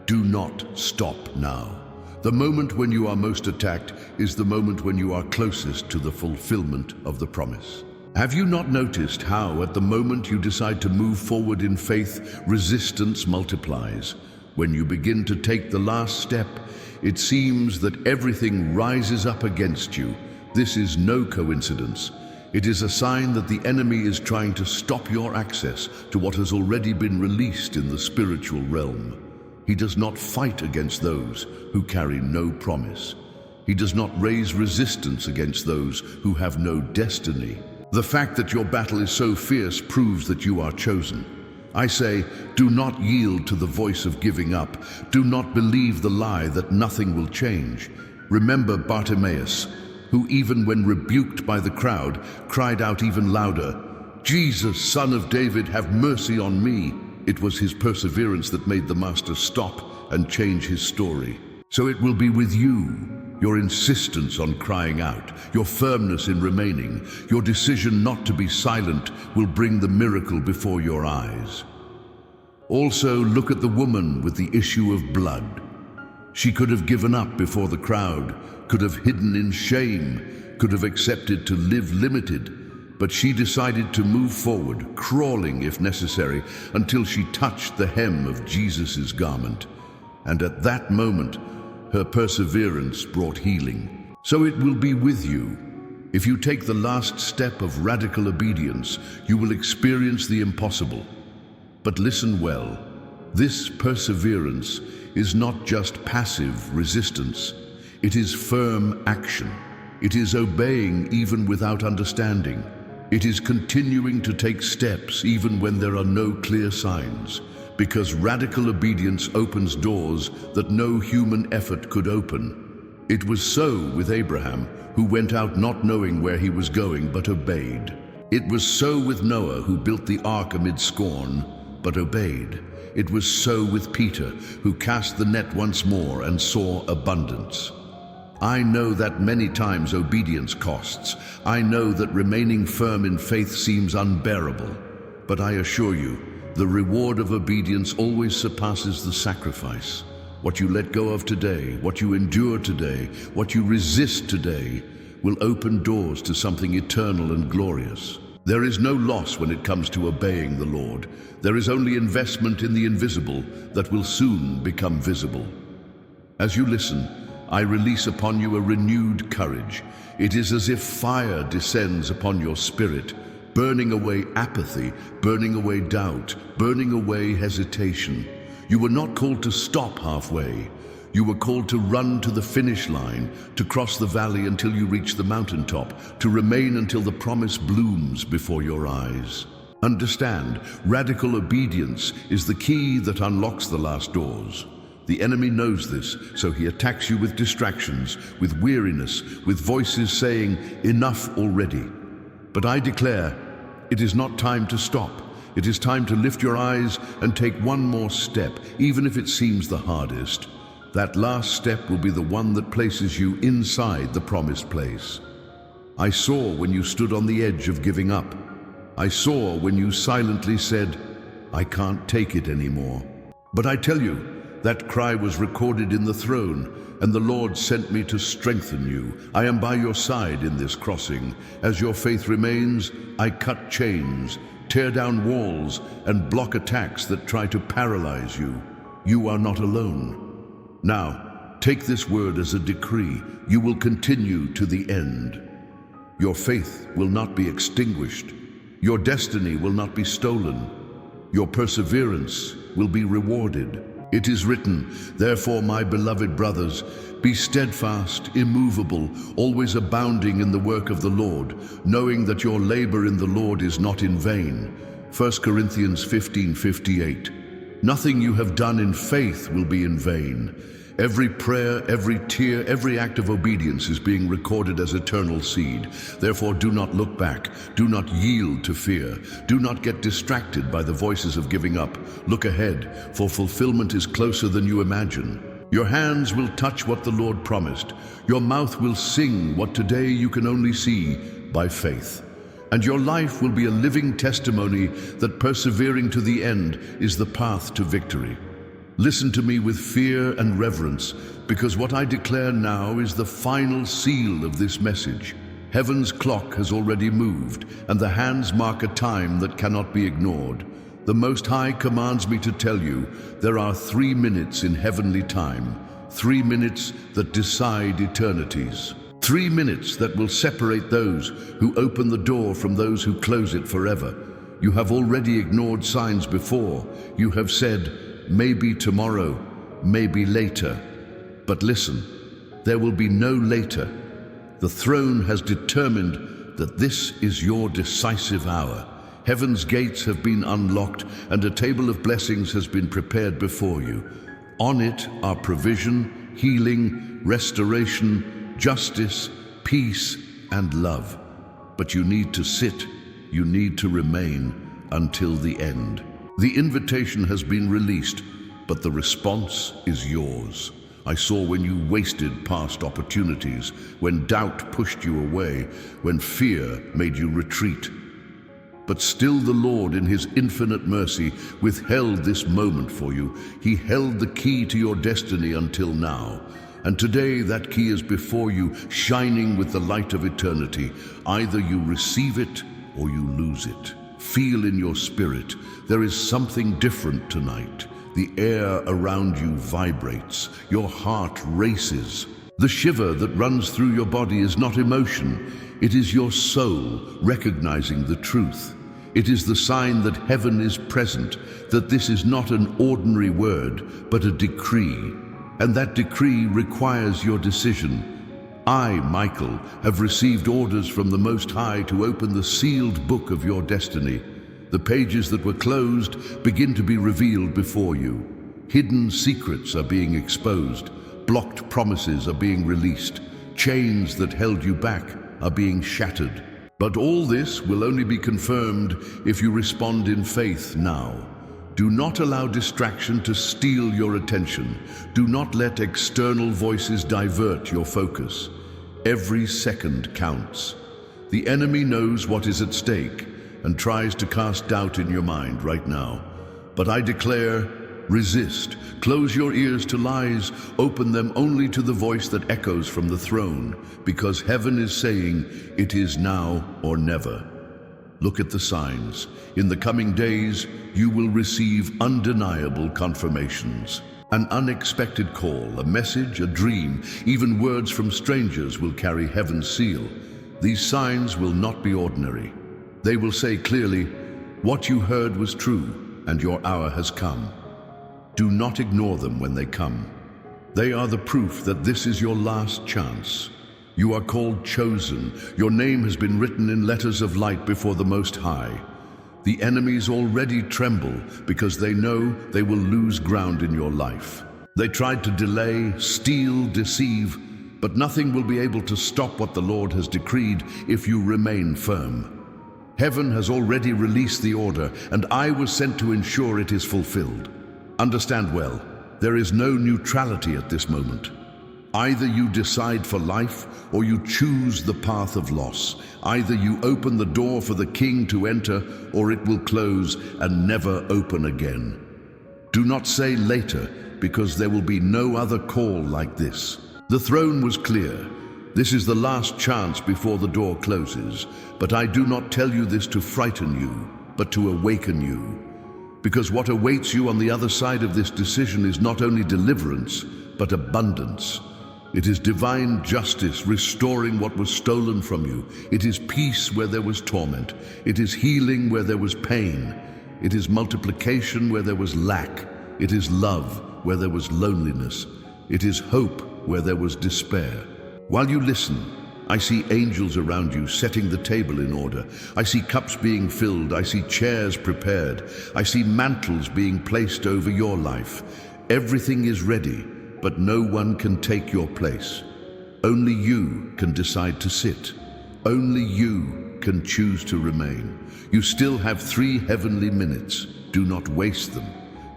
do not stop now. The moment when you are most attacked is the moment when you are closest to the fulfillment of the promise. Have you not noticed how, at the moment you decide to move forward in faith, resistance multiplies? When you begin to take the last step, it seems that everything rises up against you. This is no coincidence. It is a sign that the enemy is trying to stop your access to what has already been released in the spiritual realm. He does not fight against those who carry no promise. He does not raise resistance against those who have no destiny. The fact that your battle is so fierce proves that you are chosen. I say, do not yield to the voice of giving up. Do not believe the lie that nothing will change. Remember Bartimaeus, who even when rebuked by the crowd, cried out even louder, "Jesus, Son of David, have mercy on me." It was his perseverance that made the Master stop and change his story. So it will be with you. Your insistence on crying out, your firmness in remaining, your decision not to be silent will bring the miracle before your eyes. Also, look at the woman with the issue of blood. She could have given up before the crowd, could have hidden in shame, could have accepted to live limited, but she decided to move forward, crawling if necessary, until she touched the hem of Jesus' garment. And at that moment, her perseverance brought healing. So it will be with you. If you take the last step of radical obedience, you will experience the impossible. But listen well, This perseverance is not just passive resistance, it is firm action. It is obeying even without understanding. It is continuing to take steps even when there are no clear signs, because radical obedience opens doors that no human effort could open. It was so with Abraham, who went out not knowing where he was going but obeyed. It was so with Noah, who built the ark amid scorn but obeyed. It was so with Peter, who cast the net once more and saw abundance. I know that many times obedience costs. I know that remaining firm in faith seems unbearable. But I assure you, the reward of obedience always surpasses the sacrifice. What you let go of today, what you endure today, what you resist today, will open doors to something eternal and glorious. There is no loss when it comes to obeying the Lord. There is only investment in the invisible that will soon become visible. As you listen, I release upon you a renewed courage. It is as if fire descends upon your spirit, burning away apathy, burning away doubt, burning away hesitation. You were not called to stop halfway. You were called to run to the finish line, to cross the valley until you reach the mountaintop, to remain until the promise blooms before your eyes. Understand, radical obedience is the key that unlocks the last doors. The enemy knows this, so he attacks you with distractions, with weariness, with voices saying, "Enough already." But I declare, it is not time to stop. It is time to lift your eyes and take one more step, even if it seems the hardest. That last step will be the one that places you inside the promised place. I saw when you stood on the edge of giving up. I saw when you silently said, "I can't take it anymore." But I tell you, that cry was recorded in the throne, and the Lord sent me to strengthen you. I am by your side in this crossing. As your faith remains, I cut chains, tear down walls, and block attacks that try to paralyze you. You are not alone. Now, take this word as a decree. You will continue to the end. Your faith will not be extinguished. Your destiny will not be stolen. Your perseverance will be rewarded. It is written, "Therefore, my beloved brothers, be steadfast, immovable, always abounding in the work of the Lord, knowing that your labor in the Lord is not in vain." 1 Corinthians 15:58. Nothing you have done in faith will be in vain. Every prayer, every tear, every act of obedience is being recorded as eternal seed. Therefore, do not look back. Do not yield to fear. Do not get distracted by the voices of giving up. Look ahead, for fulfillment is closer than you imagine. Your hands will touch what the Lord promised. Your mouth will sing what today you can only see by faith. And your life will be a living testimony that persevering to the end is the path to victory. Listen to me with fear and reverence, because what I declare now is the final seal of this message. Heaven's clock has already moved, and the hands mark a time that cannot be ignored. The Most High commands me to tell you there are 3 minutes in heavenly time, 3 minutes that decide eternities. 3 minutes that will separate those who open the door from those who close it forever. You have already ignored signs before. You have said, "Maybe tomorrow, maybe later." But listen, there will be no later. The throne has determined that this is your decisive hour. Heaven's gates have been unlocked, and a table of blessings has been prepared before you. On it are provision, healing, restoration, justice, peace, and love. But you need to sit, you need to remain until the end. The invitation has been released, but the response is yours. I saw when you wasted past opportunities, when doubt pushed you away, when fear made you retreat. But still the Lord, in His infinite mercy, withheld this moment for you. He held the key to your destiny until now. And today that key is before you, shining with the light of eternity. Either you receive it or you lose it. Feel in your spirit, there is something different tonight. The air around you vibrates. Your heart races. The shiver that runs through your body is not emotion. It is your soul recognizing the truth. It is the sign that heaven is present, that this is not an ordinary word, but a decree. And that decree requires your decision. I, Michael, have received orders from the Most High to open the sealed book of your destiny. The pages that were closed begin to be revealed before you. Hidden secrets are being exposed. Blocked promises are being released. Chains that held you back are being shattered. But all this will only be confirmed if you respond in faith now. Do not allow distraction to steal your attention. Do not let external voices divert your focus. Every second counts. The enemy knows what is at stake and tries to cast doubt in your mind right now. But I declare, resist. Close your ears to lies. Open them only to the voice that echoes from the throne, because heaven is saying, it is now or never. Look at the signs. In the coming days, you will receive undeniable confirmations. An unexpected call, a message, a dream, even words from strangers will carry heaven's seal. These signs will not be ordinary. They will say clearly, what you heard was true, and your hour has come. Do not ignore them when they come. They are the proof that this is your last chance. You are called chosen. Your name has been written in letters of light before the Most High. The enemies already tremble because they know they will lose ground in your life. They tried to delay, steal, deceive, but nothing will be able to stop what the Lord has decreed if you remain firm. Heaven has already released the order, and I was sent to ensure it is fulfilled. Understand well, there is no neutrality at this moment. Either you decide for life or you choose the path of loss. Either you open the door for the king to enter or it will close and never open again. Do not say later, because there will be no other call like this. The throne was clear. This is the last chance before the door closes. But I do not tell you this to frighten you, but to awaken you. Because what awaits you on the other side of this decision is not only deliverance, but abundance. It is divine justice restoring what was stolen from you. It is peace where there was torment. It is healing where there was pain. It is multiplication where there was lack. It is love where there was loneliness. It is hope where there was despair. While you listen, I see angels around you setting the table in order. I see cups being filled. I see chairs prepared. I see mantles being placed over your life. Everything is ready, but no one can take your place. Only you can decide to sit. Only you can choose to remain. You still have 3 heavenly minutes. Do not waste them.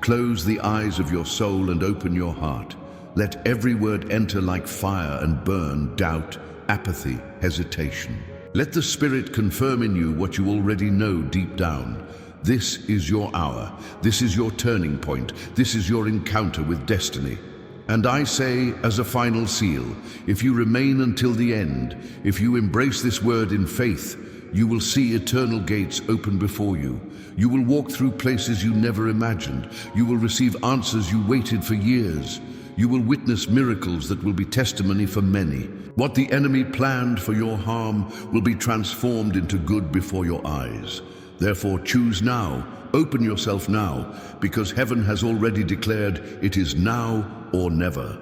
Close the eyes of your soul and open your heart. Let every word enter like fire and burn doubt, apathy, hesitation. Let the Spirit confirm in you what you already know deep down. This is your hour. This is your turning point. This is your encounter with destiny. And I say, as a final seal, if you remain until the end, if you embrace this word in faith, you will see eternal gates open before you. You will walk through places you never imagined. You will receive answers you waited for years. You will witness miracles that will be testimony for many. What the enemy planned for your harm will be transformed into good before your eyes. Therefore, choose now. Open yourself now, because heaven has already declared it is now or never.